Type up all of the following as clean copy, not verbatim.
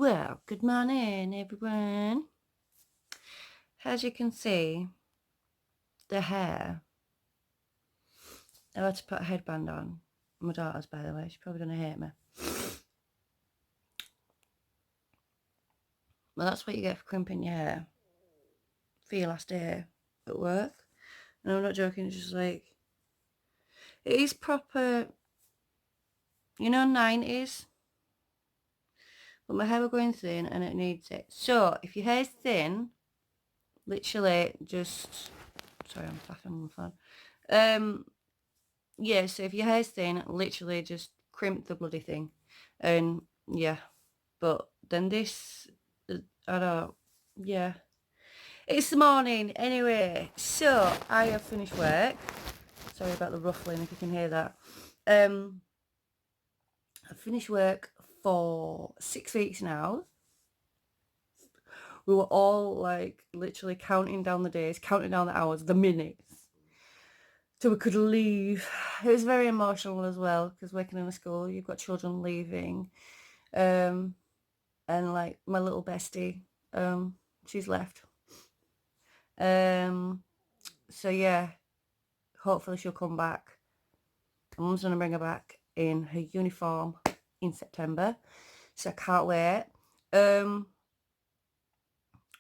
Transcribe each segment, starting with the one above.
Well, good morning, everyone. As you can see, the hair. I had to put a headband on. My daughter's, by the way. She's probably going to hate me. Well, that's what you get for crimping your hair for your last day at work. And I'm not joking, it's just like... It is proper, 90s. But my hair was going thin and it needs it. So, if your hair's thin, literally just... Sorry, I'm tapping on the phone. Yeah, so if your hair's thin, literally just crimp the bloody thing. And yeah, but then this, I don't, yeah. It's the morning anyway, so I have finished work. Sorry about the ruffling if you can hear that. I've finished work for 6 weeks now. We were all like literally counting down the days, counting down the hours, the minutes, so we could leave. It was very emotional as well because working in a school, you've got children leaving, and like my little bestie, she's left. So yeah, hopefully she'll come back. My mum's gonna bring her back in her uniform in September, so I can't wait.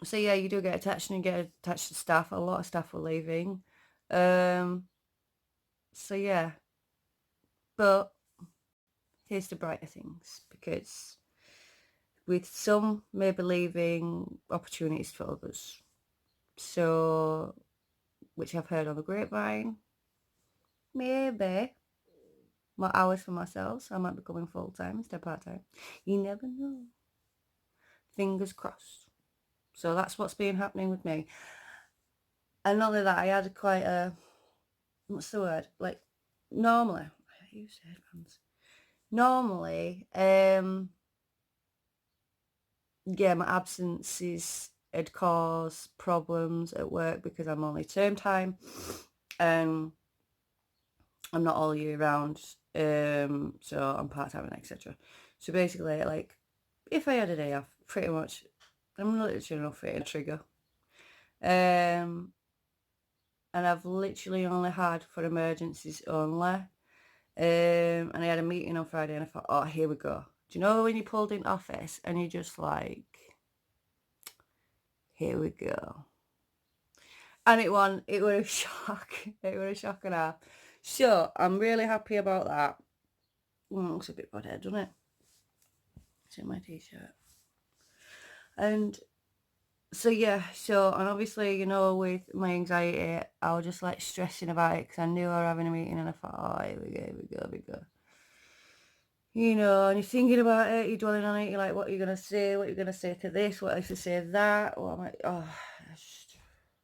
So yeah, you do get attached and you get attached to staff. A lot of staff were leaving. So yeah, but here's the brighter things, because with some maybe leaving, opportunities for others. So, which I've heard on the grapevine, maybe more hours for myself, so I might be going full-time instead of part-time. You never know. Fingers crossed. So that's what's been happening with me. And not only that, I had quite a, what's the word? Like, normally, I use headphones. Normally, yeah, my absences had caused problems at work because I'm only term time and I'm not all year round, so I'm part-time and etc. So basically, like, if I had a day off, pretty much, I'm literally not fitting a trigger. And I've literally only had for emergencies only. And I had a meeting on Friday and I thought, oh, here we go. Do you know when you pulled in office and you're just like, here we go. And it was a shock. It was a shock and a half. So I'm really happy about that. It looks a bit bad head, doesn't it? It's in my t-shirt. And so yeah, and obviously, with my anxiety, I was just like stressing about it because I knew I was having a meeting and I thought, oh, here we go. And you're thinking about it, you're dwelling on it, you're like, what are you going to say? What are you going to say to this? What if you say that? Or I'm like, oh, it's just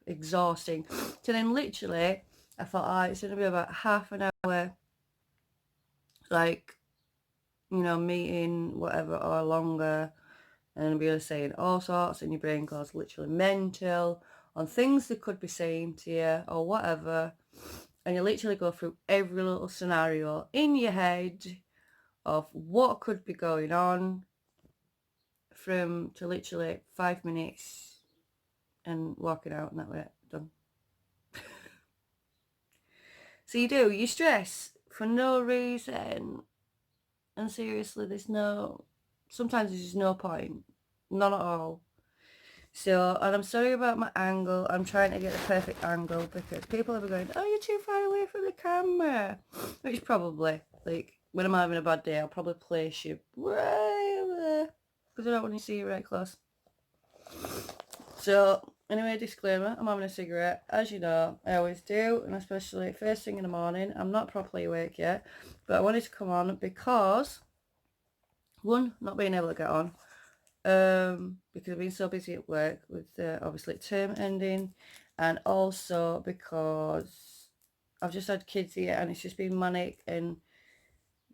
exhausting. So then literally, I thought, it's going to be about half an hour, like, meeting, whatever, or longer. And I'll be saying all sorts and your brain goes literally mental on things that could be saying to you or whatever. And you literally go through every little scenario in your head of what could be going on to literally 5 minutes and walking out and that way, done. So you stress for no reason. And seriously, sometimes there's just no point. None at all. So, and I'm sorry about my angle. I'm trying to get the perfect angle because people will be going, oh, you're too far away from the camera. Which probably, like, when I'm having a bad day, I'll probably place you right over there because I don't want to see you right close. So, anyway, disclaimer, I'm having a cigarette. As you know, I always do, and especially first thing in the morning. I'm not properly awake yet, but I wanted to come on because, one, not being able to get on, because I've been so busy at work with obviously term ending, and also because I've just had kids here and it's just been manic, and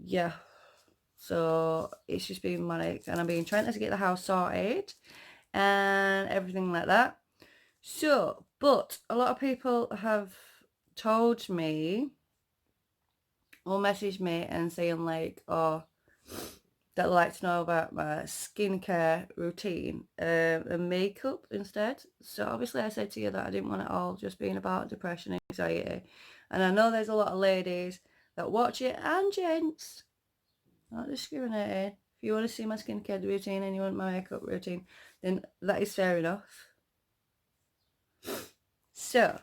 yeah, so it's just been manic, and I've been trying to get the house sorted and everything like that. So, but a lot of people have told me or messaged me and saying like, oh, that like to know about my skincare routine and makeup instead. So obviously I said to you that I didn't want it all just being about depression and anxiety. And I know there's a lot of ladies that watch it, and gents, not discriminating. If you want to see my skincare routine and you want my makeup routine, then that is fair enough. So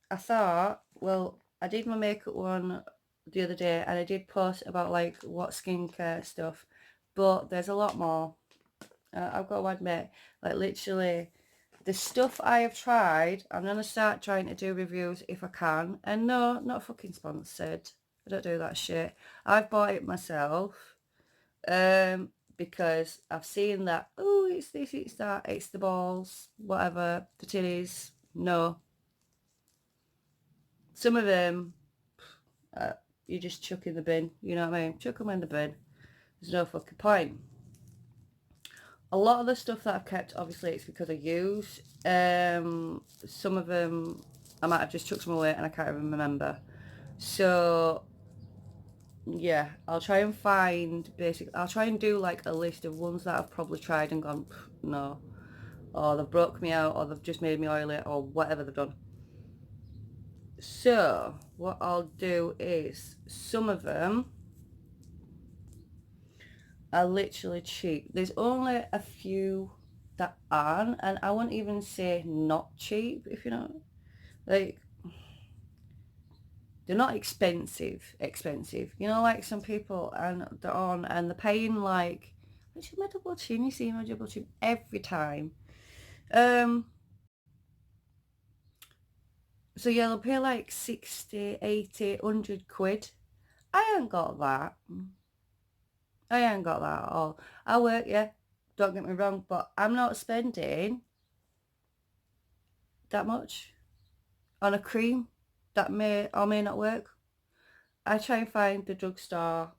I thought, well, I did my makeup one the other day and I did post about like what skincare stuff, but there's a lot more. I've got to admit, like literally the stuff I have tried, I'm going to start trying to do reviews if I can. And no, not fucking sponsored. I don't do that shit. I've bought it myself because I've seen that, oh, it's this, it's that, it's the balls, whatever, the titties. No. Some of them, you just chuck in the bin. You know what I mean? Chuck them in the bin. There's no fucking point. A lot of the stuff that I've kept, obviously, it's because I use. Some of them, I might have just chucked them away and I can't even remember. So, yeah, I'll try and find, basically, I'll try and do like a list of ones that I've probably tried and gone, no. Or they've broke me out, or they've just made me oily, or whatever they've done. So, what I'll do is, some of them are literally cheap. There's only a few that aren't, and I wouldn't even say not cheap, if you know. Like, they're not expensive. You know, like some people, and they're on, and they're paying like, which is my double chin, you see my double chin every time. So yeah, they'll pay like 60, 80, 100 quid. I ain't got that. I ain't got that at all. I work, yeah, don't get me wrong, but I'm not spending that much on a cream that may or may not work. I try and find the drugstore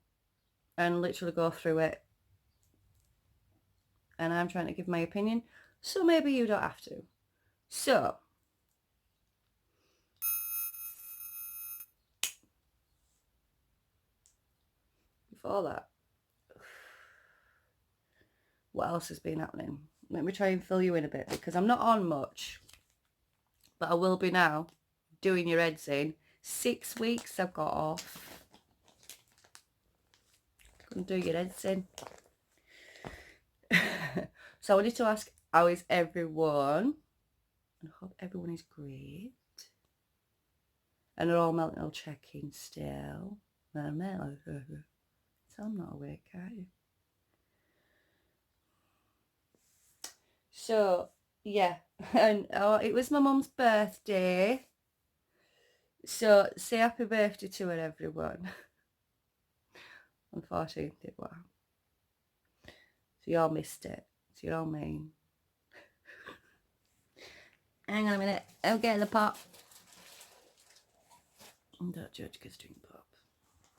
and literally go through it. And I'm trying to give my opinion, so maybe you don't have to. So, before that, what else has been happening? Let me try and fill you in a bit, because I'm not on much, but I will be now, doing your heads in. 6 weeks I've got off. Couldn't do your heads in. So I wanted to ask, how is everyone? And I hope everyone is great. And they're all melting, all checking still. So I'm not awake, are you? So, yeah. And it was my mum's birthday. So, say happy birthday to her, everyone. On 14th, it was. So you all missed it. So you're all mean. Hang on a minute. I'll get in the pot. Don't judge because drink pop.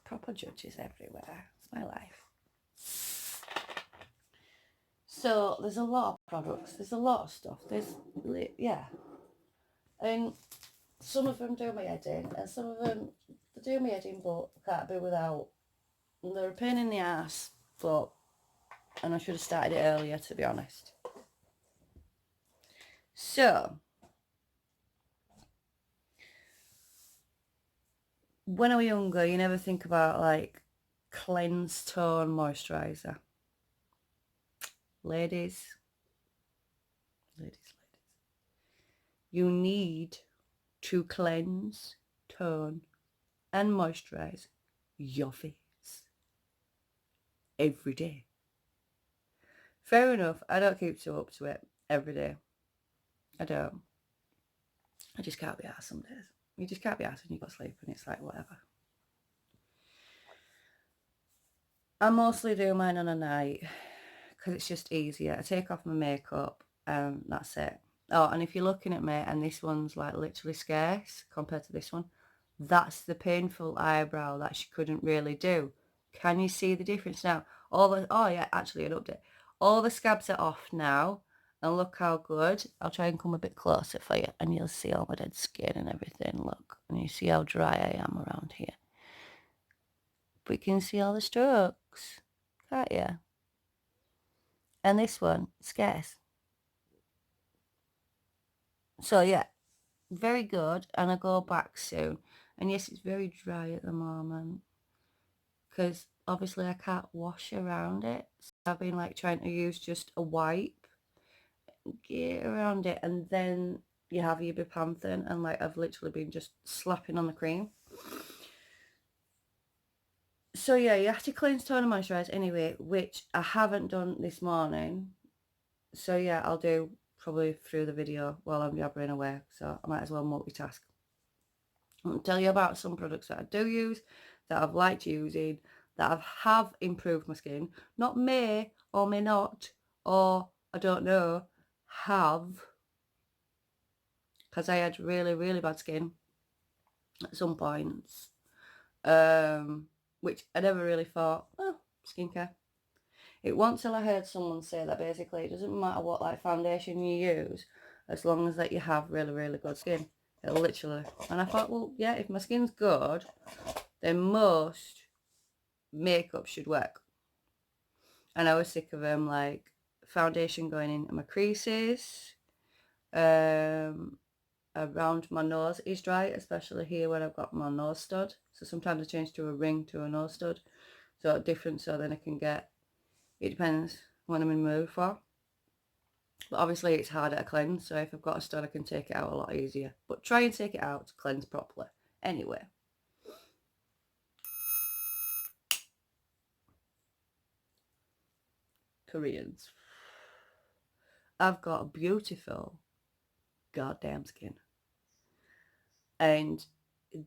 Proper judges everywhere. It's my life. So there's a lot of products. There's a lot of stuff. There's, yeah. And some of them do my head in. And some of them, they do my head in, but can't be without. And they're a pain in the ass, but... And I should have started it earlier, to be honest. So, when I was younger, you never think about, like, cleanse, tone, moisturiser. Ladies. You need to cleanse, tone, and moisturise your face every day. Fair enough, I don't keep so up to it every day. I don't. I just can't be arsed some days. You just can't be arsed when you go to sleep and it's like, whatever. I mostly do mine on a night because it's just easier. I take off my makeup and that's it. Oh, and if you're looking at me and this one's like literally scarce compared to this one, that's the painful eyebrow that she couldn't really do. Can you see the difference now? Oh yeah, actually an update. All the scabs are off now. And look how good. I'll try and come a bit closer for you and you'll see all my dead skin and everything. Look. And you see how dry I am around here. But you can see all the strokes. Can't you? And this one, scarce. So yeah, very good. And I go back soon. And yes, it's very dry at the moment because obviously I can't wash around it. So I've been like trying to use just a wipe, get around it, and then you have your Bepanthen, and like I've literally been just slapping on the cream. So yeah, you have to cleanse, tone and moisturise anyway, which I haven't done this morning. So yeah, I'll do probably through the video while I'm jabbering away. So I might as well multitask. I'll tell you about some products that I do use, that I've liked using, that have improved my skin. Not may or may not, or I don't know, have. Because I had really, really bad skin at some points. Which I never really thought, oh, skincare. It wasn't till I heard someone say that basically it doesn't matter what like foundation you use, as long as that you have really, really good skin. It'll literally. And I thought, well, yeah, if my skin's good, then most makeup should work. And I was sick of them, like foundation going into my creases, around my nose is dry, especially here when I've got my nose stud. So sometimes I change to a ring to a nose stud, so different, so then I can get, it depends what I'm in the mood for. But obviously it's harder to cleanse, so if I've got a stud I can take it out a lot easier. But try and take it out to cleanse properly. Anyway. Koreans. I've got a beautiful goddamn skin. And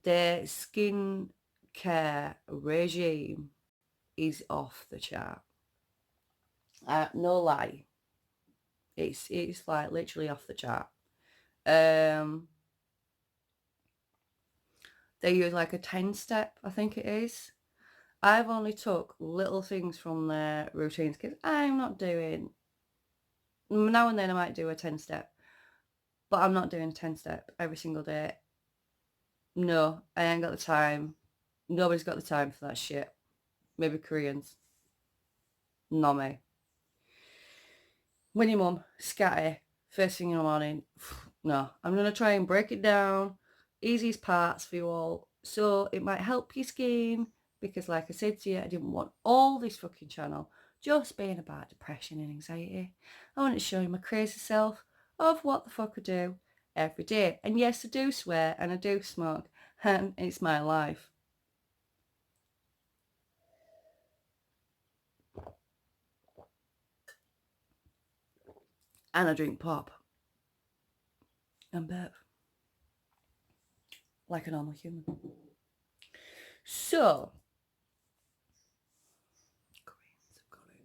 their skin care regime is off the chart. No lie. It's like literally off the chart. They use like a 10-step, I think it is. I've only took little things from their routines because I'm not doing, now and then I might do a 10-step, but I'm not doing a 10-step every single day. No, I ain't got the time. Nobody's got the time for that shit. Maybe Koreans. Not me. When your mum, scatty, first thing in the morning. No, I'm going to try and break it down, easiest parts for you all, so it might help your skin, because like I said to you, I didn't want all this fucking channel just being about depression and anxiety. I wanted to show you my crazy self of what the fuck I do every day. And yes, I do swear and I do smoke, and it's my life. And I drink pop and burp like a normal human. So, Koreans have got it.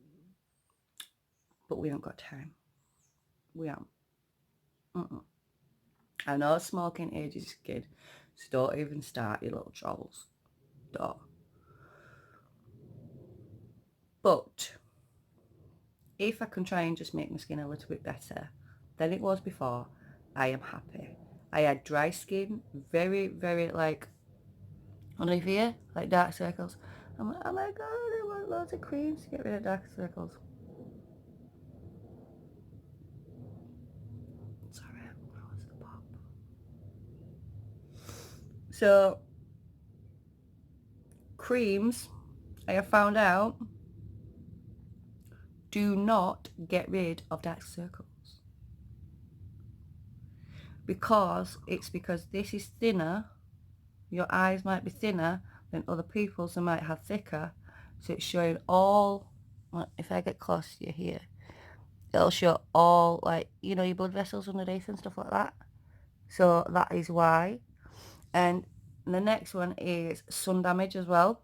But we haven't got time. We haven't. I know smoking ages a kid, so don't even start, you little trolls. Don't. But if I can try and just make my skin a little bit better than it was before, I am happy. I had dry skin, very, very like underneath here, like dark circles. I'm like, oh my god, I want loads of creams to get rid of dark circles. Sorry, that was the pop. So, creams, I have found out, do not get rid of dark circles. Because this is thinner, your eyes might be thinner than other people's, they might have thicker, so it's showing all, if I get close to you here, it'll show all, like, you know, your blood vessels underneath and stuff like that. So that is why. And the next one is sun damage as well.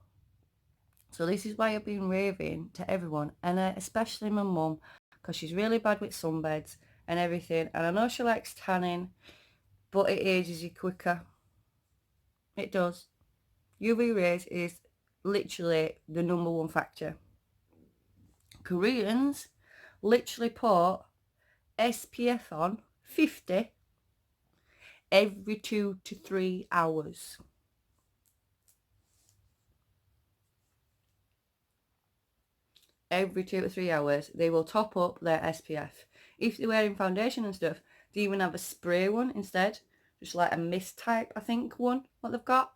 So this is why I've been raving to everyone, and especially my mum, because she's really bad with sunbeds and everything, and I know she likes tanning, but it ages you quicker. It does. UV rays is literally the #1 factor. Koreans literally put SPF on 50 every 2 to 3 hours. every 2 to 3 hours, they will top up their SPF. If they're wearing foundation and stuff, they even have a spray one instead. Just like a mist type, I think, one, what they've got.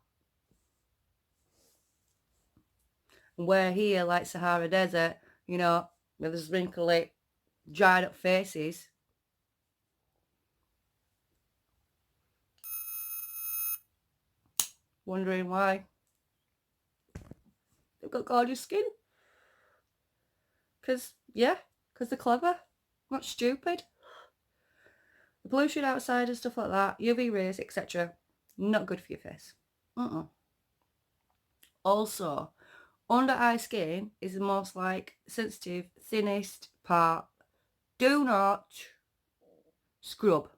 And where here, like Sahara Desert, you know, with the wrinkly, dried up faces. Wondering why. They've got gorgeous skin. Because they're clever. Not stupid. The pollution outside and stuff like that, UV rays, etc. Not good for your face. Also, under eye skin is the most like sensitive, thinnest part. Do not scrub.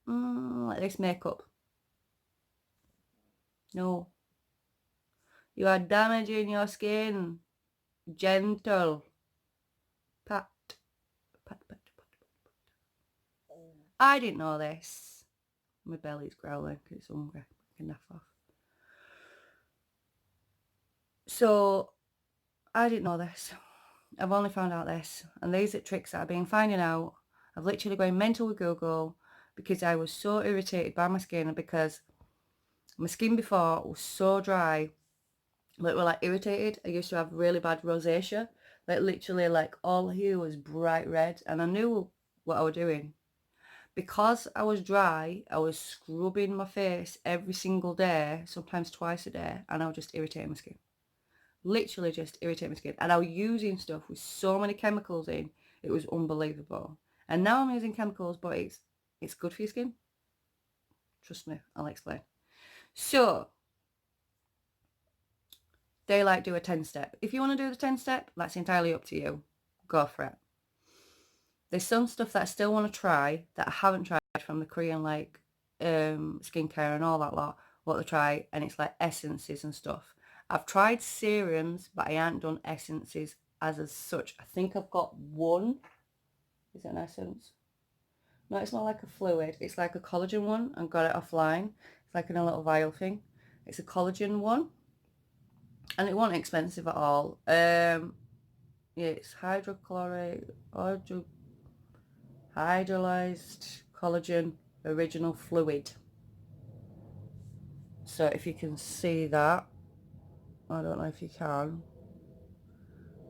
Like this makeup. No. You are damaging your skin. Gentle. Pat. Pat, pat, pat, pat. I didn't know this. My belly's growling because it's hungry. I can naff off. So, I didn't know this. I've only found out this. And these are tricks that I've been finding out. I've literally gone mental with Google because I was so irritated by my skin, and because my skin before was so dry, like, like irritated. I used to have really bad rosacea. Like literally like all here was bright red, and I knew what I was doing. Because I was dry, I was scrubbing my face every single day, sometimes twice a day, and I was just irritating my skin. Literally just irritating my skin. And I was using stuff with so many chemicals in, it was unbelievable. And now I'm using chemicals, but it's good for your skin. Trust me, I'll explain. So, they like do a 10-step. If you want to do the 10-step, that's entirely up to you. Go for it. There's some stuff that I still want to try that I haven't tried from the Korean, like skincare and all that lot. What to try, and it's like essences and stuff. I've tried serums, but I haven't done essences as such. I think I've got one. Is it an essence? No, it's not like a fluid. It's like a collagen one. I got it offline. It's like in a little vial thing. It's a collagen one. And it wasn't expensive at all. Yeah, it's hydrolyzed collagen original fluid. So if you can see that, I don't know if you can,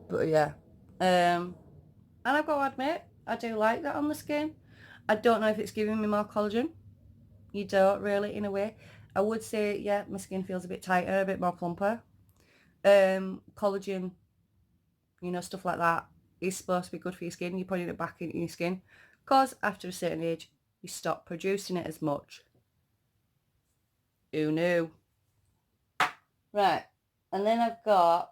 but yeah. And I've got to admit, I do like that on the skin. I don't know if it's giving me more collagen. You don't really, in a way. I would say, yeah, my skin feels a bit tighter, a bit more plumper. Collagen, you know, stuff like that is supposed to be good for your skin. You're putting it back into your skin because after a certain age, you stop producing it as much. Who knew? Right, and then I've got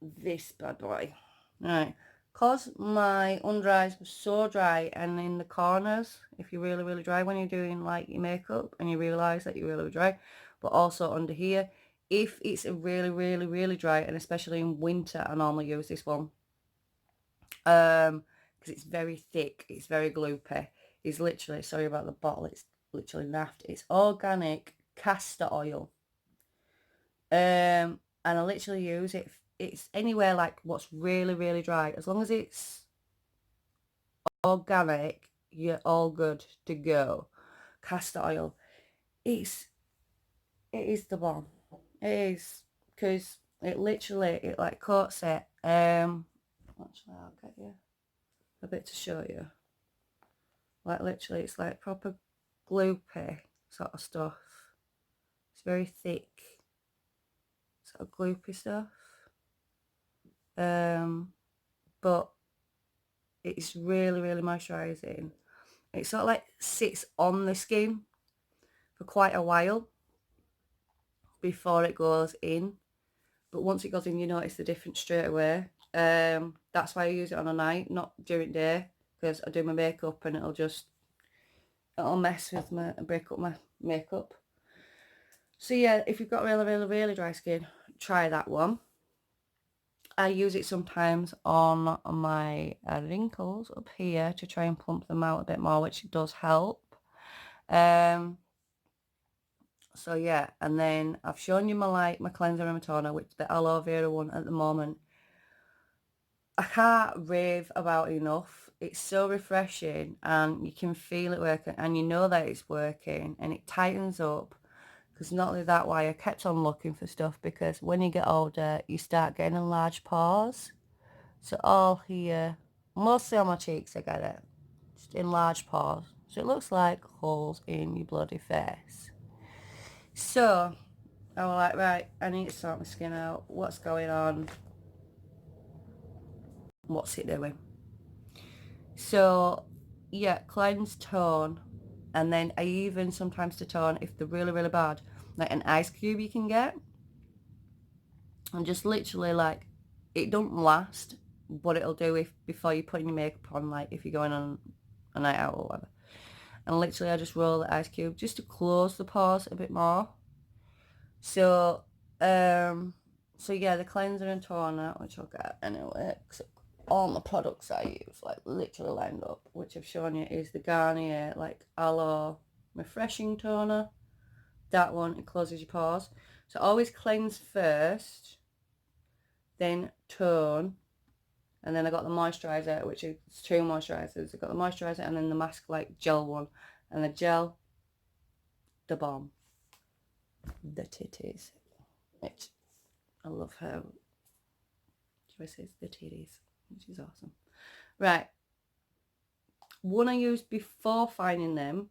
this bad boy. Right, because my under eyes were so dry, and in the corners, if you're really, really dry when you're doing like your makeup and you realise that you're really dry, but also under here, if it's a really, really, really dry, and especially in winter, I normally use this one. Because it's very thick, it's very gloopy. It's literally, sorry about the bottle, it's literally naffed. It's organic castor oil. And I literally use it. It's anywhere like what's really, really dry. As long as it's organic, you're all good to go. Castor oil. It is the bomb. It is. Because it literally, it like coats it. Actually, I'll get you a bit to show you. Like literally, it's like proper gloopy sort of stuff. It's very thick. Sort of gloopy stuff. But it's really, really moisturising. It sort of like sits on the skin for quite a while before it goes in. But once it goes in, you notice the difference straight away. That's why I use it on a night, not during day, because I do my makeup and it'll mess with my, break up my makeup. So yeah, if you've got really, really, really dry skin, try that one. I use it sometimes on my wrinkles up here to try and plump them out a bit more, which does help. So yeah, and then I've shown you my cleanser and my toner, which the aloe vera one at the moment. I can't rave about it enough. It's so refreshing and you can feel it working and you know that it's working and it tightens up. Because not only that, why I kept on looking for stuff, because when you get older, you start getting enlarged pores. So all here, mostly on my cheeks, I get it. Just enlarged pores. So it looks like holes in your bloody face. So I was like, right, I need to sort my skin out. What's going on? What's it doing? So yeah, cleanse, tone, and then I even sometimes to tone if they're really, really bad, like an ice cube you can get. And just literally like, it don't last, but it'll do if before you put your makeup on, like if you're going on a night out or whatever. And literally I just roll the ice cube just to close the pores a bit more. So, so yeah, the cleanser and toner, which I'll get anyway, because all my products I use, like literally lined up, which I've shown you, is the Garnier, like Aloe Refreshing Toner. That one, it closes your pores. So always cleanse first, then tone, and then I got the moisturiser, which is 2 moisturisers. I got the moisturiser and then the mask like gel one, and the gel, the bomb, the titties, which I love how dresses the titties, which is awesome. Right, one I used before finding them,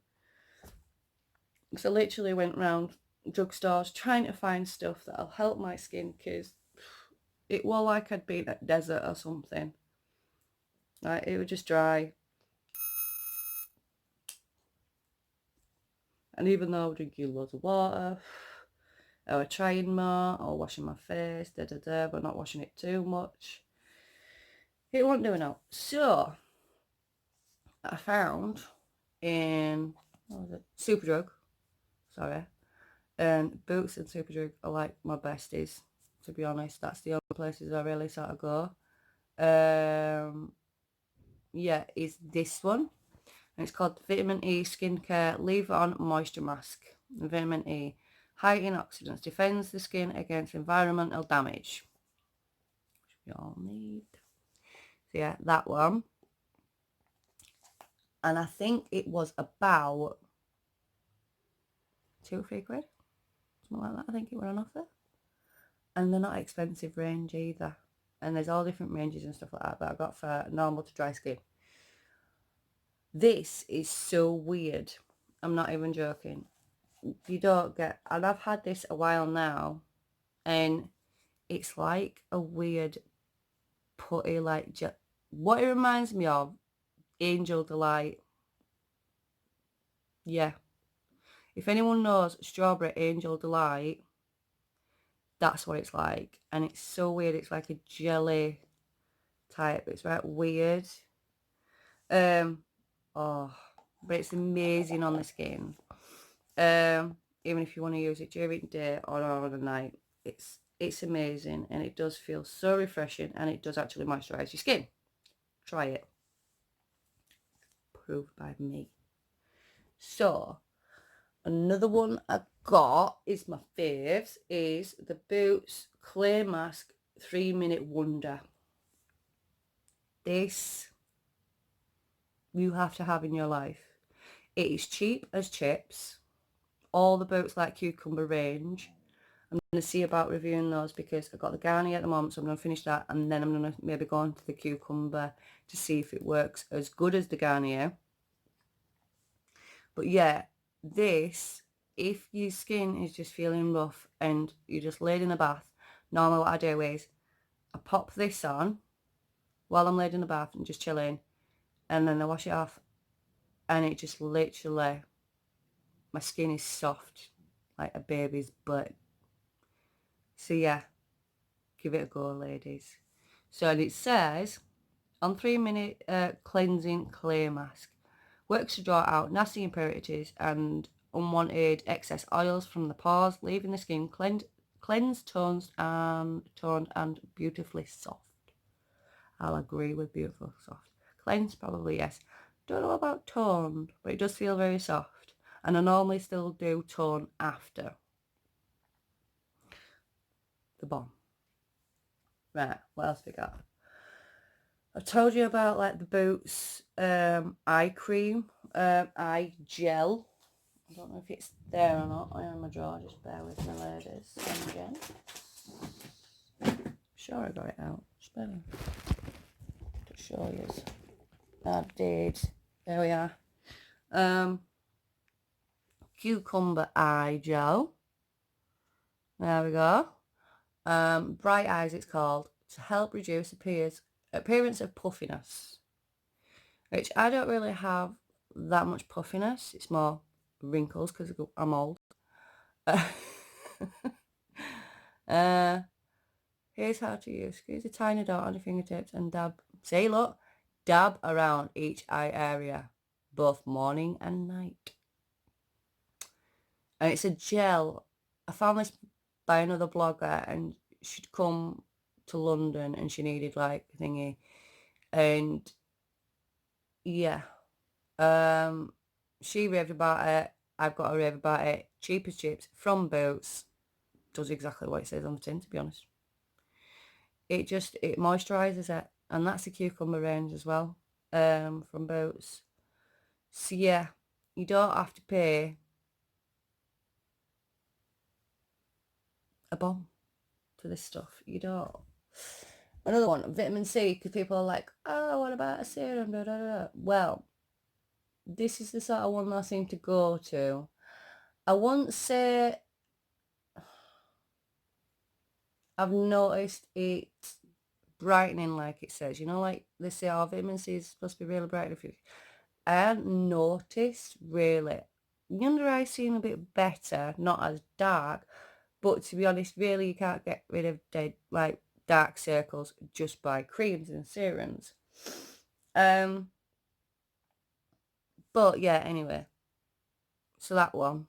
because I literally went around drugstores trying to find stuff that'll help my skin, because it was like I'd been at desert or something. Like, it was just dry. And even though I was drinking loads of water, I was trying more, or washing my face, but not washing it too much, it wasn't doing out. So I found in, what was it, Superdrug, sorry, and Boots and Superdrug are like my besties, to be honest. That's the only places I really sort of go. Yeah, is this one, and it's called Vitamin E Skincare Leave On Moisture Mask. Vitamin E, high in oxidants, defends the skin against environmental damage, which we all need. So yeah, that one. And I think it was about £2 or £3, something like that. I think it were on offer. And they're not expensive range either. And there's all different ranges and stuff like that that I got for normal to dry skin. This is so weird. I'm not even joking. You don't get, and I've had this a while now, and it's like a weird putty, like, what it reminds me of, Angel Delight. Yeah. If anyone knows Strawberry Angel Delight, that's what it's like. And it's so weird. It's like a jelly type. It's right weird. Oh, but it's amazing on the skin. Even if you want to use it during the day or on the night, it's amazing, and it does feel so refreshing, and it does actually moisturize your skin. Try it. Proved by me. So another one I got is my faves, is the Boots Clay Mask 3-Minute Wonder. This you have to have in your life. It is cheap as chips. All the Boots Like Cucumber range. I'm going to see about reviewing those, because I've got the Garnier at the moment, so I'm going to finish that, and then I'm going to maybe go on to the Cucumber to see if it works as good as the Garnier. But yeah, this, if your skin is just feeling rough and you're just laid in a bath, normally what I do is I pop this on while I'm laid in the bath and just chilling, and then I wash it off, and it just literally, my skin is soft like a baby's butt. So yeah, give it a go, ladies. So, and it says, on 3-minute cleansing clay mask, works to draw out nasty impurities and unwanted excess oils from the pores, leaving the skin cleansed, toned and beautifully soft. I'll agree with beautiful soft. Cleansed, probably yes. Don't know about toned, but it does feel very soft. And I normally still do tone after the bomb. Right, what else we got? I told you about like the Boots eye cream, eye gel. I don't know if it's there or not. I am in my drawer, just bear with me, ladies and gents. Sure I got it out. Just bear with me. To show you. I did. There we are. Cucumber eye gel. There we go. Bright Eyes it's called, to help reduce appearance of puffiness, which I don't really have that much puffiness. It's more wrinkles because I'm old. Here's how to use. Squeeze a tiny dot on your fingertips and dab. See, look, dab around each eye area, both morning and night. And it's a gel. I found this by another blogger, and she'd come to London and she needed like a thingy, and yeah, she raved about it. I've got a rave about it. Cheap as chips from Boots. Does exactly what it says on the tin, to be honest. It moisturizes it, and that's the cucumber range as well, from Boots. So yeah, you don't have to pay a bomb for this stuff. You don't. Another one, vitamin C, because people are like, oh, what about a serum? Da, da, da. Well, this is the sort of one that I seem to go to. I won't say I've noticed it brightening like it says. You know, like they say, oh, vitamin C is supposed to be really bright. I hadn't noticed, really. The under eye seem a bit better, not as dark, but to be honest, really you can't get rid of dark circles just by creams and serums. But yeah, anyway, so that one,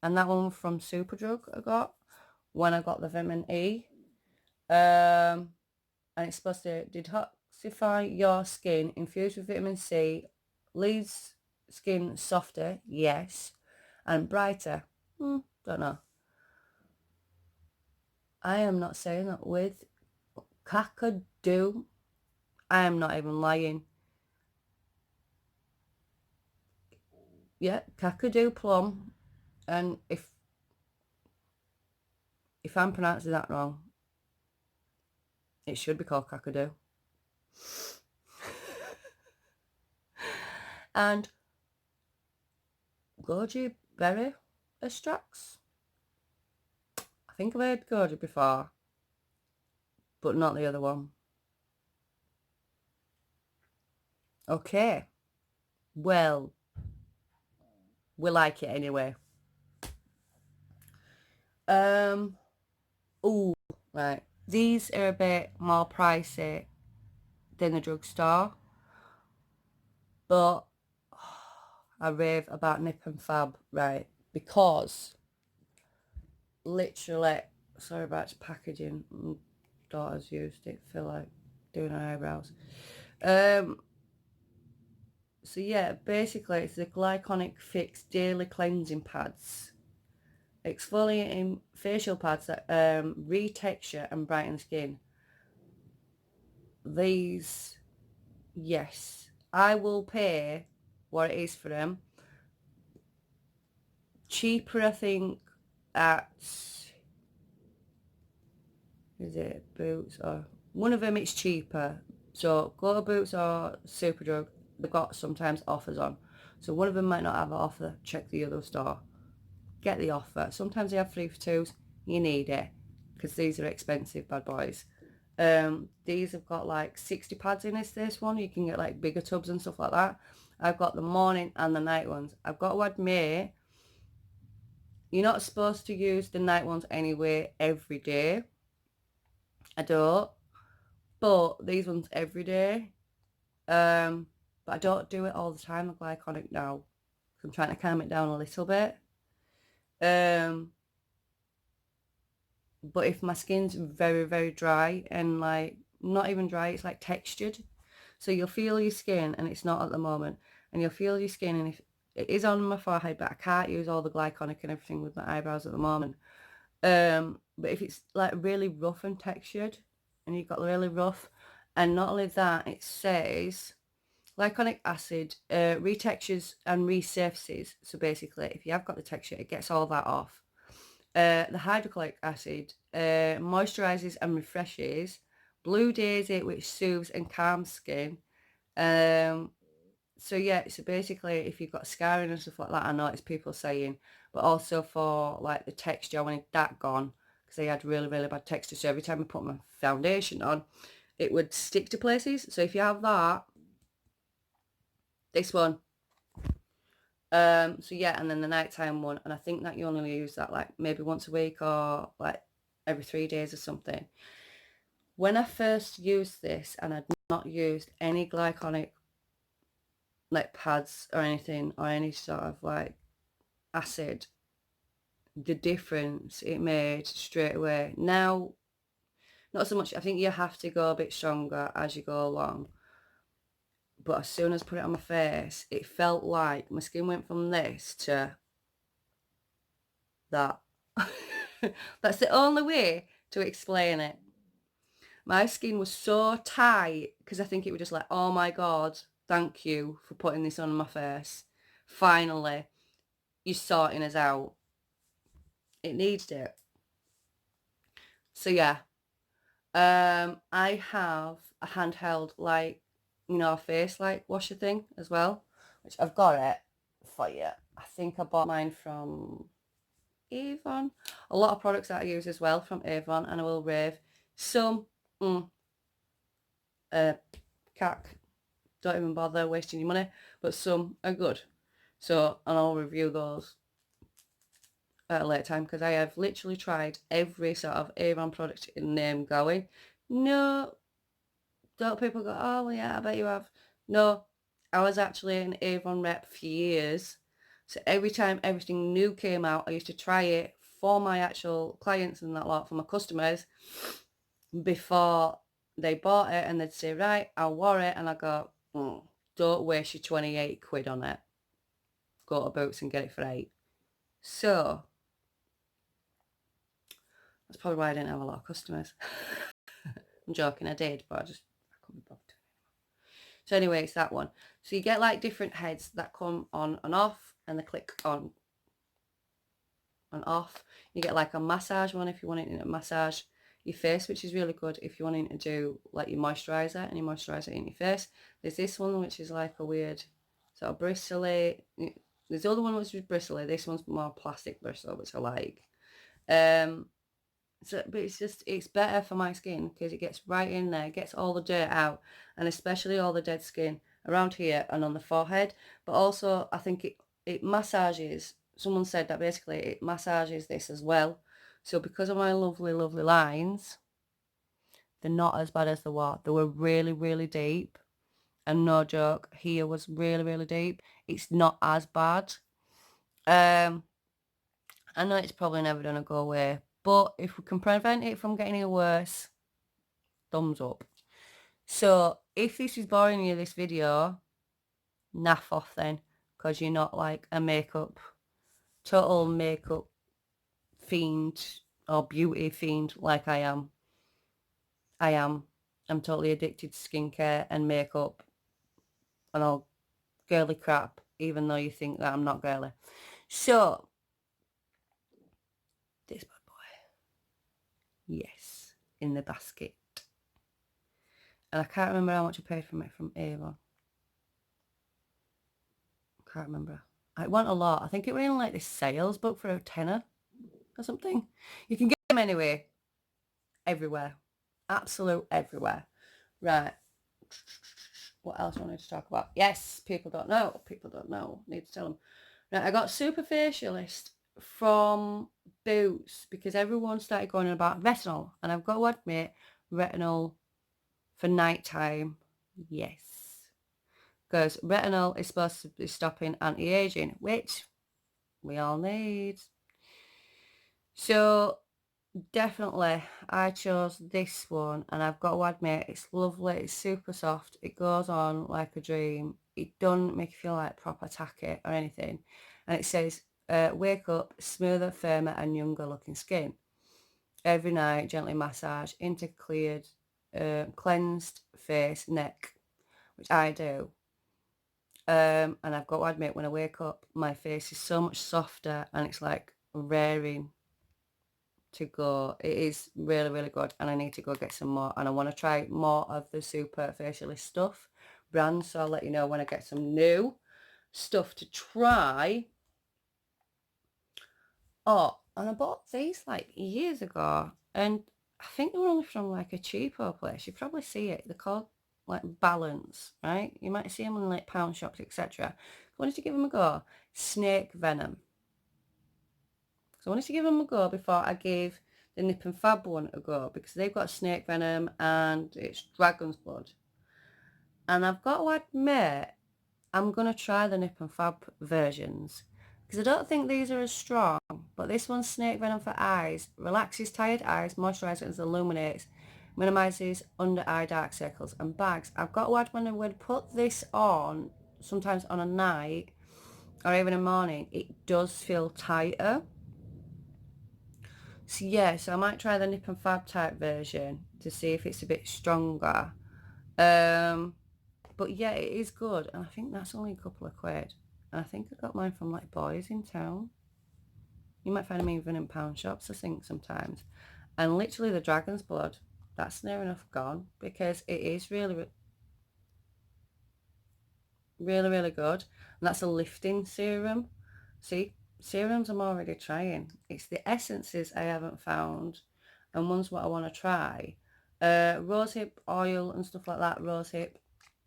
and that one from Superdrug I got when I got the vitamin E, and it's supposed to detoxify your skin, infused with vitamin C, leaves skin softer, yes, and brighter. Don't know. I am not saying that with Kakadu. I am not even lying. Yeah, Kakadu plum. And if I'm pronouncing that wrong, it should be called Kakadu. And goji berry extracts. I think I've heard goji before, but not the other one. Okay. Well, we like it anyway. Oh, right. These are a bit more pricey than the drugstore, but I rave about Nip and Fab, right? Because literally, sorry about its packaging. My daughter's used it for like doing her eyebrows. So yeah, basically it's the Glyconic Fix Daily Cleansing Pads. Exfoliating facial pads that retexture and brighten skin. These, yes, I will pay what it is for them. Cheaper, I think, at, is it Boots or one of them? It's cheaper. So go to Boots or Superdrug. They've got sometimes offers on. So one of them might not have an offer. Check the other store. Get the offer. Sometimes they have 3 for 2s. You need it because these are expensive bad boys. These have got like 60 pads in this one. You can get like bigger tubs and stuff like that. I've got the morning and the night ones. I've got to admit, you're not supposed to use the night ones anyway every day. I don't. But these ones every day. But I don't do it all the time, the Glyconic now. I'm trying to calm it down a little bit. But if my skin's very, very dry and like not even dry, it's like textured. So you'll feel your skin, and it's not at the moment. And you'll feel your skin, and if it is on my forehead, but I can't use all the Glyconic and everything with my eyebrows at the moment. But if it's like really rough and textured, and you've got really rough, And not only that, it says glycolic acid retextures and resurfaces. So basically, if you have got the texture, it gets all that off. The hydrochloric acid moisturizes and refreshes. Blue Daisy, which soothes and calms skin. So yeah, so basically, if you've got scarring and stuff like that, I know it's people saying, but also for like the texture, I wanted that gone because I had really, really bad texture. So every time I put my foundation on, it would stick to places. So if you have that, this one. So yeah, and then the nighttime one, and I think that you only use that like maybe once a week or like every 3 days or something. When I first used this, and I'd not used any glycolic like pads or anything or any sort of like acid, the difference it made straight away. Now, not so much. I think you have to go a bit stronger as you go along. But as soon as I put it on my face, it felt like my skin went from this to that. That's the only way to explain it. My skin was so tight because I think it was just like, oh my God, thank you for putting this on my face. Finally, you're sorting us out. It needed it. So yeah, I have a handheld like, you know, a face like washer thing as well, which I've got it for you. I think I bought mine from Avon. A lot of products that I use as well from Avon, and I will rave. Some, cack, don't even bother wasting your money, but some are good. So, and I'll review those at a later time because I have literally tried every sort of Avon product in name going. No, don't people go, oh, well, yeah, I bet you have. No, I was actually an Avon rep for years. So every time everything new came out, I used to try it for my actual clients and that lot, for my customers, before they bought it, and they'd say, right, I wore it, and I go, don't waste your 28 quid on it. Go to Boots and get it for 8. So that's probably why I didn't have a lot of customers. I'm joking, I did, but I couldn't be bothered. So anyway, it's that one. So you get like different heads that come on and off, and they click on and off. You get like a massage one if you want it to massage your face, which is really good if you're wanting to do like your moisturizer and your moisturizer in your face. There's this one which is like a weird sort of bristly. There's the other one which is bristly. This one's more plastic bristle, which I like. So, but it's better for my skin because it gets right in there, gets all the dirt out, and especially all the dead skin around here and on the forehead. But also, I think it massages. Someone said that basically it massages this as well. So because of my lovely, lovely lines, they're not as bad as they were. They were really, really deep. And no joke, here was really, really deep. It's not as bad. I know it's probably never going to go away, but if we can prevent it from getting any worse, thumbs up. So if this is boring you, this video, naff off then, because you're not like a total makeup fiend or beauty fiend like I am. I'm totally addicted to skincare and makeup and all girly crap, even though you think that I'm not girly. So, this bad boy. Yes, in the basket. And I can't remember how much I paid for it from Avon. Can't remember. I want a lot. I think it was in like this sales book for a tenner or something. You can get them anyway. Everywhere. Absolute everywhere. Right. What else I wanted to talk about? Yes, people don't know. People don't know. Need to tell them. Right, I got Superfacialist from Boots because everyone started going on about retinol. And I've got to admit, retinol for nighttime, yes. Because retinol is supposed to be stopping anti-aging, which we all need. So definitely I chose this one, and I've got to admit it's lovely. It's super soft. It goes on like a dream. It doesn't make you feel like proper tacky or anything. And it says, wake up, smoother, firmer and younger looking skin. Every night, gently massage into cleared cleansed face, neck, which I do. And I've got to admit, when I wake up, my face is so much softer and it's like raring to go. It is really, really good, and I need to go get some more, and I want to try more of the Super Facialist stuff brand, so I'll let you know when I get some new stuff to try. Oh, and I bought these like years ago, and I think they were only from like a cheapo place. You probably see it. They're called like Balance, right? You might see them in like pound shops, etc. I wanted to give them a go. Snake venom. So I wanted to give them a go before I gave the Nip and Fab one a go, because they've got snake venom and it's dragon's blood. And I've got to admit, I'm going to try the Nip and Fab versions, because I don't think these are as strong, but this one's snake venom for eyes, relaxes tired eyes, moisturises and illuminates, minimises under eye dark circles and bags. I've got to add, when I would put this on, sometimes on a night or even a morning, it does feel tighter. So yeah, so I might try the Nip and Fab type version to see if it's a bit stronger. But yeah, it is good, and I think that's only a couple of quid. And I think I got mine from like Boys in Town. You might find them even in pound shops, I think, sometimes. And literally the dragon's blood, that's near enough gone, because it is really, really, really good. And that's a lifting serum. See, serums I'm already trying. It's the essences I haven't found, and ones what I want to try. Rosehip oil and stuff like that. Rosehip,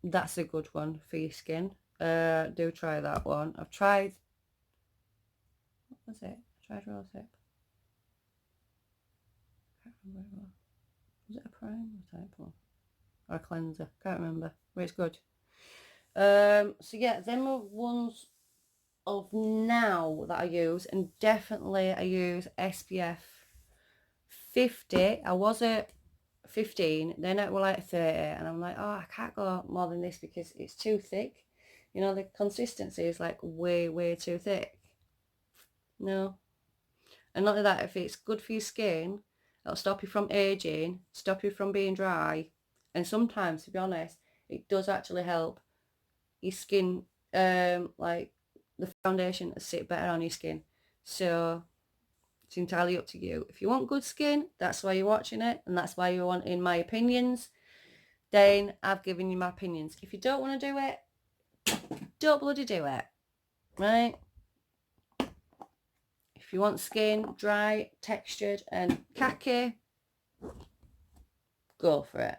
that's a good one for your skin. Do try that one. I've tried, what was it? I tried rosehip. Can't remember what it was. Was it a primer type one or a cleanser? Can't remember. But it's good. So yeah, them are ones of now that I use, and definitely I use SPF 50. I was at 15, then I was like 30, and I'm like, oh, I can't go more than this because it's too thick. You know, the consistency is like way, way too thick. No. And not only that, if it's good for your skin, it'll stop you from aging, stop you from being dry. And sometimes, to be honest, it does actually help your skin, like the foundation to sit better on your skin. So it's entirely up to you. If you want good skin, that's why you're watching it, and that's why you're wanting my opinions. Then I've given you my opinions. If you don't want to do it, don't bloody do it, right? If you want skin dry, textured and khaki, go for it.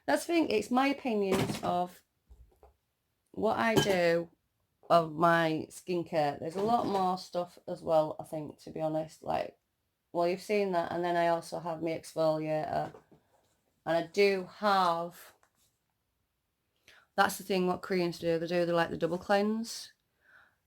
That's the thing, it's my opinions of what I do, of my skincare. There's a lot more stuff as well, I think, to be honest. Like, well, you've seen that, and then I also have my exfoliator, and I do have, that's the thing what Koreans do, they do like the double cleanse.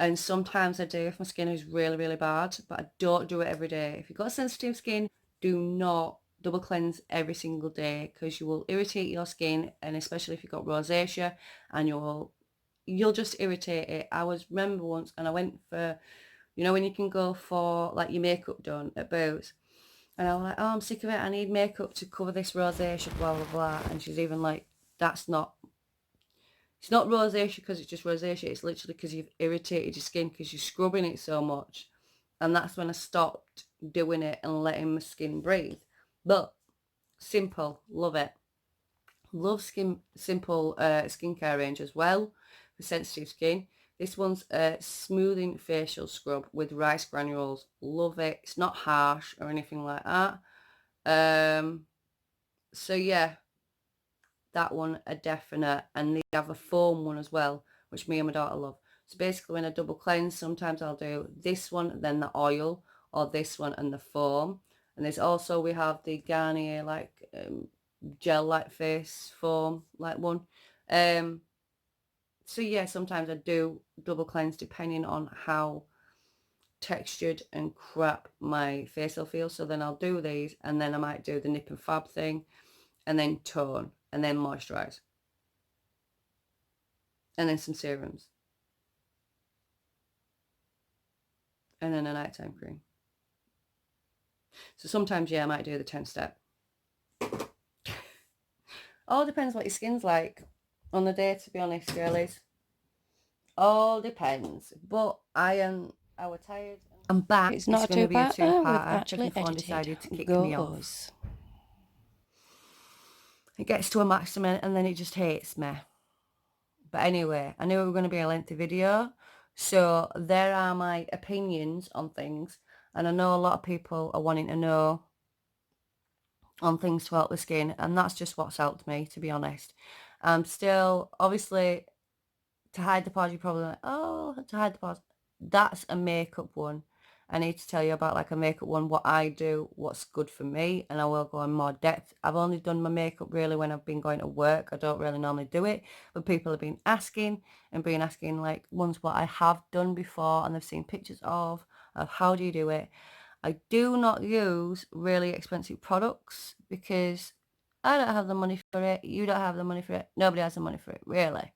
And sometimes I do if my skin is really, really bad, but I don't do it every day. If you've got sensitive skin, do not double cleanse every single day, because you will irritate your skin, and especially if you've got rosacea, and you'll just irritate it. I remember once, and I went for, you know, when you can go for like your makeup done at Boots, and I was like, oh, I'm sick of it, I need makeup to cover this rosacea, blah, blah, blah. And she's even like, it's not rosacea because it's just rosacea. It's literally because you've irritated your skin because you're scrubbing it so much. And that's when I stopped doing it and letting my skin breathe. But simple, love it. Love simple skincare range as well for sensitive skin. This one's a smoothing facial scrub with rice granules. Love it. It's not harsh or anything like that. So yeah, that one a definite. And they have a foam one as well, which me and my daughter love. So basically when I double cleanse, sometimes I'll do this one, then the oil, or this one and the foam. And there's also, we have the Garnier like gel like face foam like one. So yeah, sometimes I do double cleanse depending on how textured and crap my facial feels. So then I'll do these, and then I might do the Nip and Fab thing, and then tone, and then moisturize, and then some serums, and then a nighttime cream. So sometimes, yeah, I might do the 10 step. All depends what your skin's like on the day, to be honest, girlies. All depends. But I was tired. I'm back. It's It's not a going to be a two-parter. We've two-parter. actually Chicken phone edited. decided to kick me off. Goes. It gets to a maximum and then it just hates me. But anyway, I knew it was going to be a lengthy video. So there are my opinions on things. And I know a lot of people are wanting to know on things to help the skin. And that's just what's helped me, to be honest. Still, obviously, to hide the pores, you're probably like, oh, to hide the pores. That's a makeup one. I need to tell you about like a makeup one, what I do, what's good for me, and I will go in more depth. I've only done my makeup really when I've been going to work. I don't really normally do it, but people have been asking like ones what I have done before and they've seen pictures of how do you do it. I do not use really expensive products because I don't have the money for it. You don't have the money for it. Nobody has the money for it, really.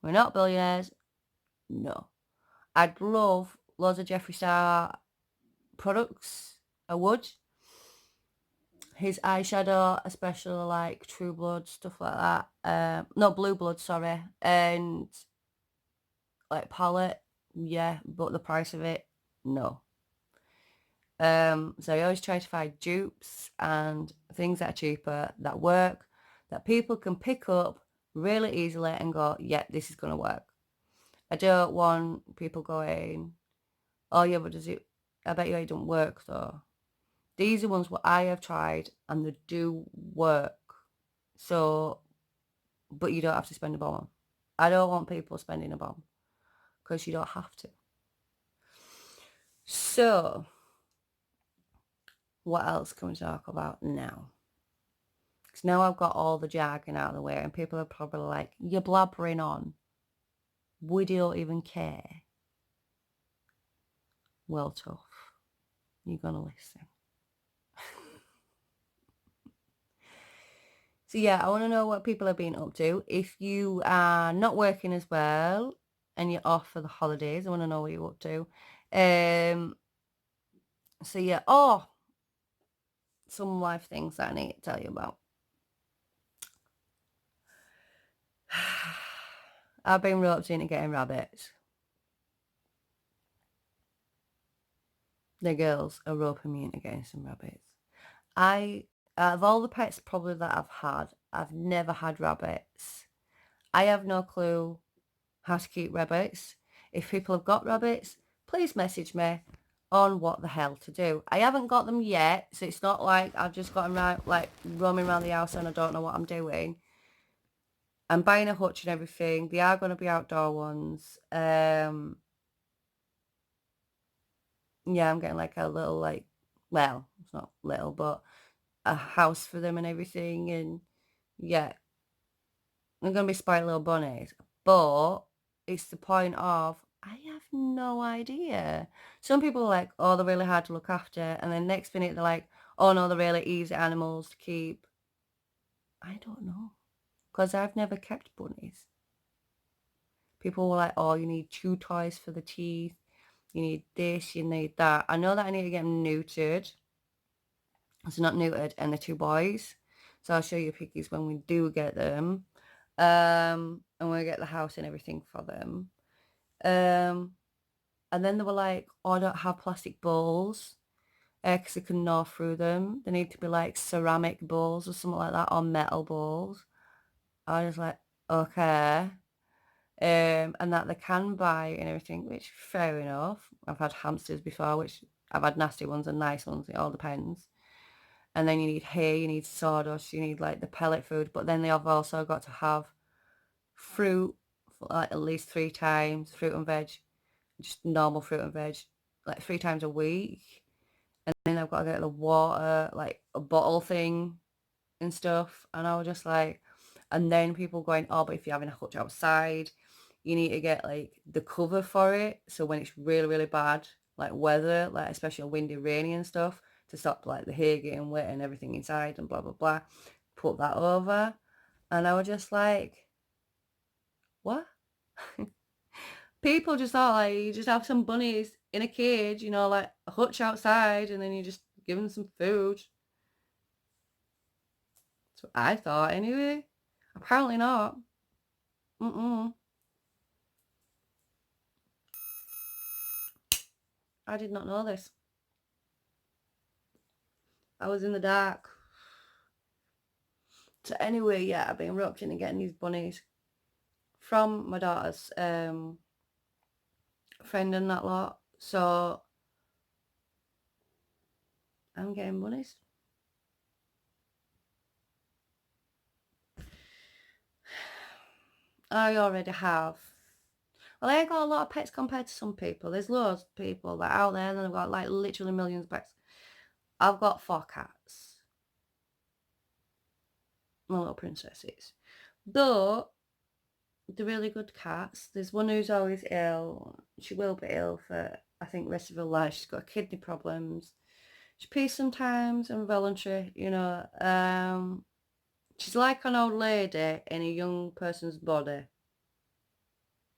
We're not billionaires. No. I'd love loads of Jeffree Star products. I would. His eyeshadow, especially like True Blood, stuff like that. No, Blue Blood, sorry. And like palette, yeah, but the price of it, no. So I always try to find dupes and things that are cheaper, that work, that people can pick up really easily and go, yeah, this is going to work. I don't want people going, oh yeah, but does it, I bet you it don't work though. These are ones what I have tried and they do work. So, but you don't have to spend a bomb. I don't want people spending a bomb because you don't have to. So, what else can we talk about now? Because now I've got all the jargon out of the way and people are probably like, you're blabbering on. We don't even care. Well, tough. You're going to listen. So yeah, I want to know what people have been up to. If you are not working as well and you're off for the holidays, I want to know what you're up to. So yeah, some life things that I need to tell you about. I've been roped into getting rabbits. The girls are roping me into getting some rabbits. Out of all the pets probably that I've had, I've never had rabbits. I have no clue how to keep rabbits. If people have got rabbits, please message me on what the hell to do. I haven't got them yet, so it's not like I've just got them right, like roaming around the house and I don't know what I'm doing. I'm buying a hutch and everything. They are going to be outdoor ones. Yeah, I'm getting like a little well, it's not little, but a house for them and everything. And yeah, they're going to be spoiled little bunnies. But it's the point of, I have no idea. Some people are like, oh, they're really hard to look after. And then next minute they're like, oh no, they're really easy animals to keep. I don't know. Because I've never kept bunnies. People were like, oh, you need chew toys for the teeth. You need this, you need that. I know that I need to get them neutered. So not neutered, and the two boys. So I'll show you pictures when we do get them. And we'll get the house and everything for them. And then they were like, oh, I don't have plastic bowls because they can gnaw through them. They need to be like ceramic bowls or something like that, or metal bowls. I was like, okay. And that they can buy and everything, which fair enough. I've had hamsters before, which I've had nasty ones and nice ones. It all depends. And then you need hay, you need sawdust, you need like the pellet food. But then they have also got to have fruit for like at least 3 times, fruit and veg, just normal fruit and veg, like 3 times a week. And then I've got to get the water, like a bottle thing and stuff. And I was just like, and then people going, oh, but if you're having a hutch outside, you need to get like the cover for it. So when it's really, really bad, like weather, like especially windy, rainy and stuff, to stop like the hair getting wet and everything inside and blah, blah, blah, put that over. And I was just like, what? People just thought like you just have some bunnies in a cage, you know, like a hutch outside, and then you just give them some food. That's what I thought anyway. Apparently not. I did not know this. I was in the dark. So anyway, yeah, I've been roped into getting these bunnies from my daughter's friend and that lot. So I'm getting bunnies. I already have. Well, I got a lot of pets compared to some people. There's loads of people that are out there and they've got like literally millions of pets. I've got 4 cats. My little princesses. Though, they're really good cats. There's one who's always ill. She will be ill for, I think, the rest of her life. She's got kidney problems. She pees sometimes, involuntary, you know. She's like an old lady in a young person's body.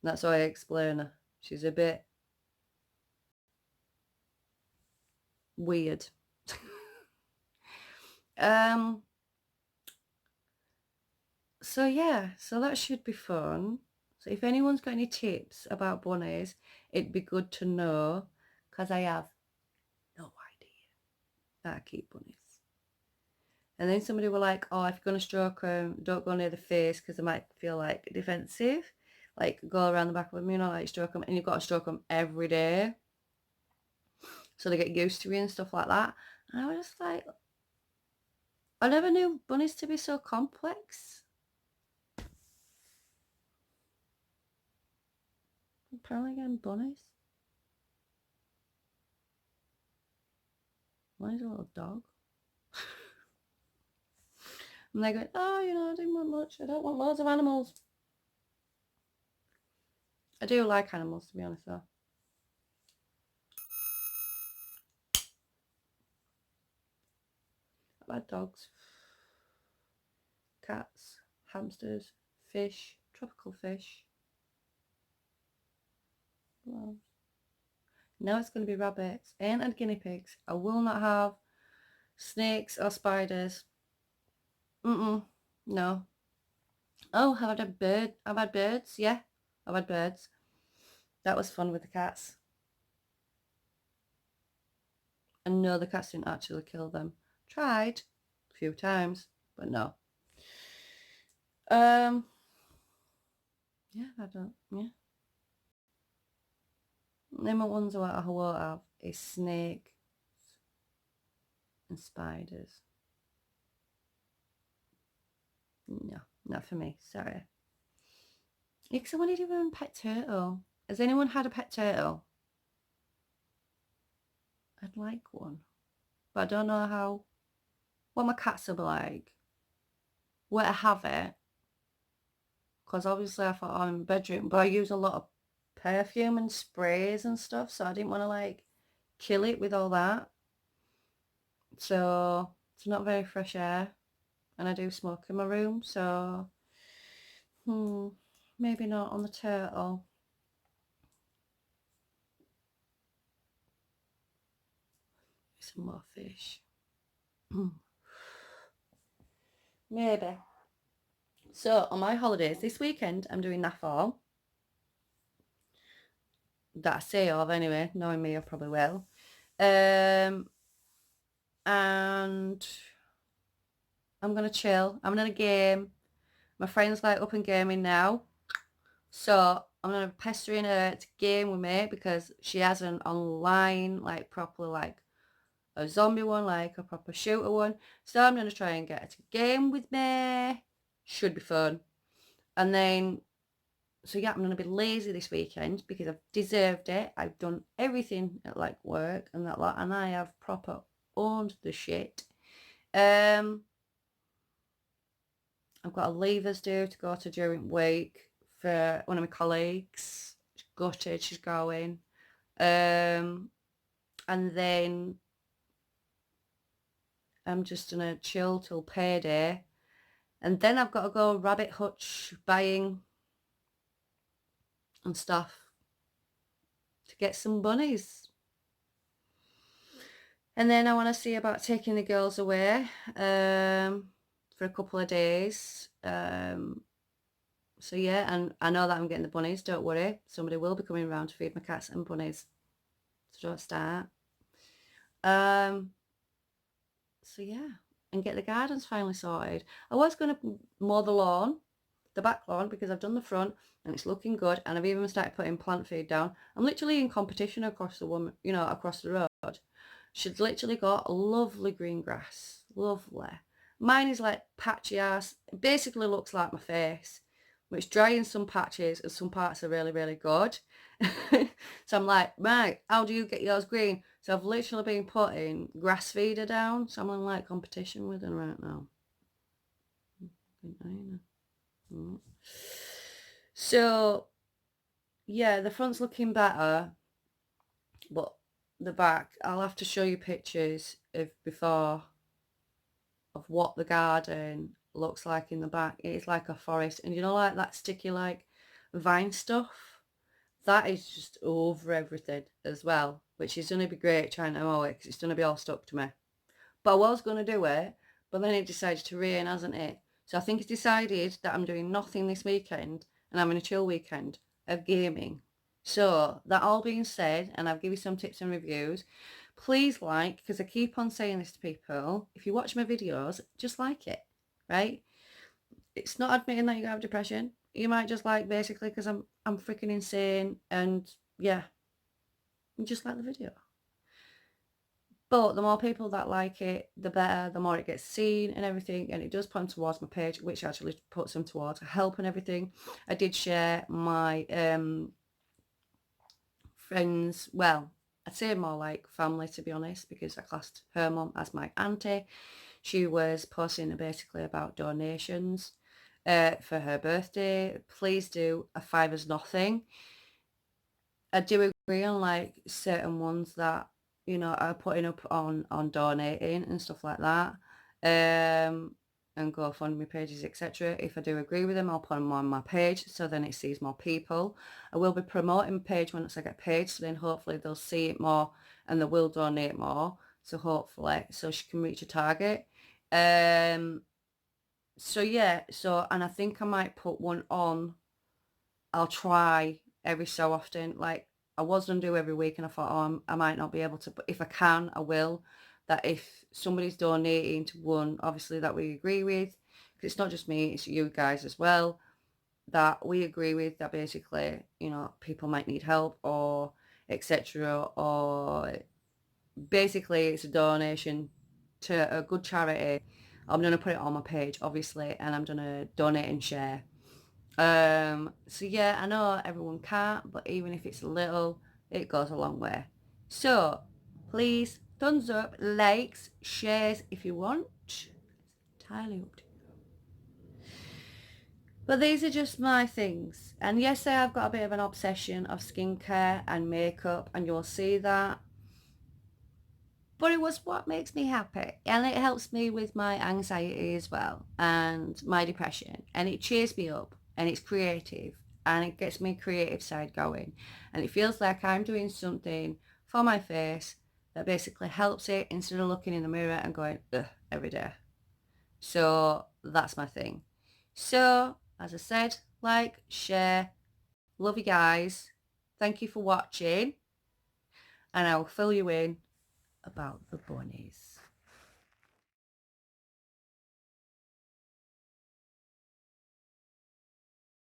That's how I explain her. She's a bit weird. So yeah, so that should be fun. So if anyone's got any tips about bunnies, it'd be good to know, because I have no idea how to keep bunnies. And then somebody were like, oh, if you're going to stroke them, don't go near the face because they might feel like defensive. Like go around the back of them, you know, like stroke them. And you've got to stroke them every day. So they get used to you and stuff like that. And I was just like, I never knew bunnies to be so complex. Apparently getting bunnies. Bunny's a little dog. And they go, oh, you know, I didn't want much. I don't want loads of animals. I do like animals, to be honest, though. I've had dogs, cats, hamsters, fish, tropical fish. Well, now it's going to be rabbits and guinea pigs. I will not have snakes or spiders. No. Oh, have I had bird? I've had birds. Yeah, I've had birds. That was fun with the cats. And no, the cats didn't actually kill them. Tried a few times, but no. Yeah, I don't. Yeah. The only ones that I won't have is snake and spiders. No, not for me. Sorry. Yeah, because I wanted to have a pet turtle. Has anyone had a pet turtle? I'd like one, but I don't know how. What my cats will be like. Where to have it? Because obviously I thought I'm in the bedroom, but I use a lot of perfume and sprays and stuff, so I didn't want to like kill it with all that. So it's not very fresh air, and I do smoke in my room, so maybe not on the turtle. Some more fish. Maybe. So on my holidays this weekend, I'm doing NAFO. That I say of anyway, knowing me, I probably will. And I'm gonna chill. I'm in a game. My friend's like up and gaming now, so I'm gonna pestering her to game with me because she has an online like proper like a zombie one, like a proper shooter one. So I'm gonna try and get her to game with me. Should be fun. And then so yeah, I'm gonna be lazy this weekend because I've deserved it. I've done everything at like work and that lot, and I have proper owned the shit. I've got a leavers due to go to during week for one of my colleagues. She's gutted, she's going. And then I'm just gonna chill till payday. And then I've got to go rabbit hutch buying and stuff to get some bunnies. And then I want to see about taking the girls away for a couple of days. So yeah, and I know that I'm getting the bunnies, don't worry. Somebody will be coming around to feed my cats and bunnies. So don't start. So yeah, and get the gardens finally sorted. I was going to mow the lawn, the back lawn, because I've done the front and it's looking good, and I've even started putting plant feed down. I'm literally in competition across the woman, across the road. She's literally got lovely green grass, lovely. Mine is like patchy ass. It basically looks like my face, which dry in some patches and some parts are really, really good. So I'm like, right, how do you get yours green? So I've literally been putting grass feeder down. So I'm in like competition with them right now. So yeah, the front's looking better, but the back, I'll have to show you pictures of before of what the garden looks like in the back. It is like a forest, and like that sticky like vine stuff, that is just over everything as well, which is going to be great trying to mow it because it's going to be all stuck to me. But I was going to do it, but then it decided to rain, hasn't it? So I think it's decided that I'm doing nothing this weekend and having a chill weekend of gaming. So that all being said, and I've given you some tips and reviews, please because I keep on saying this to people, if you watch my videos, just like it, right? It's not admitting that you have depression. You might just basically because I'm freaking insane, and yeah, just like the video. But the more people that like it, the better, the more it gets seen and everything. And it does point towards my page, which actually puts them towards help and everything. I did share my friends, well, I'd say more like family, to be honest, because I classed her mum as my auntie. She was posting basically about donations for her birthday. Please do, a fiver's nothing. I do agree on certain ones that are putting up on donating and stuff like that, and GoFundMe pages, etc. If I do agree with them, I'll put them on my page so then it sees more people. I will be promoting my page once I get paid, so then hopefully they'll see it more and they will donate more. So hopefully, so she can reach a target. So yeah, and I think I might put one on. I'll try every so often. Like I was going to do every week and I thought, oh, I might not be able to, but if I can, I will. That if somebody's donating to one, obviously that we agree with, because it's not just me, it's you guys as well, that we agree with, that basically, people might need help or etc. Or basically it's a donation to a good charity. I'm going to put it on my page, obviously, and I'm going to donate and share. So yeah, I know everyone can't, but even if it's a little, it goes a long way. So please, thumbs up, likes, shares if you want. It's entirely up to you. But these are just my things. And yes, I have got a bit of an obsession of skincare and makeup, and you'll see that. But it was what makes me happy, and it helps me with my anxiety as well and my depression, and it cheers me up, and it's creative, and it gets my creative side going, and it feels like I'm doing something for my face that basically helps it instead of looking in the mirror and going ugh every day. So that's my thing. So as I said, share, love you guys, thank you for watching, and I'll fill you in about the bunnies.